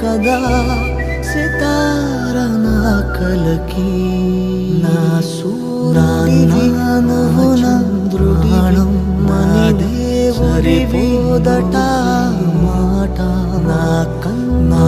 కదా సితార నా కలకి నా సూర్యుడివి నువ్వు చంద్రుడివి మని దేవుడివి మొదట మాట నా కన్నా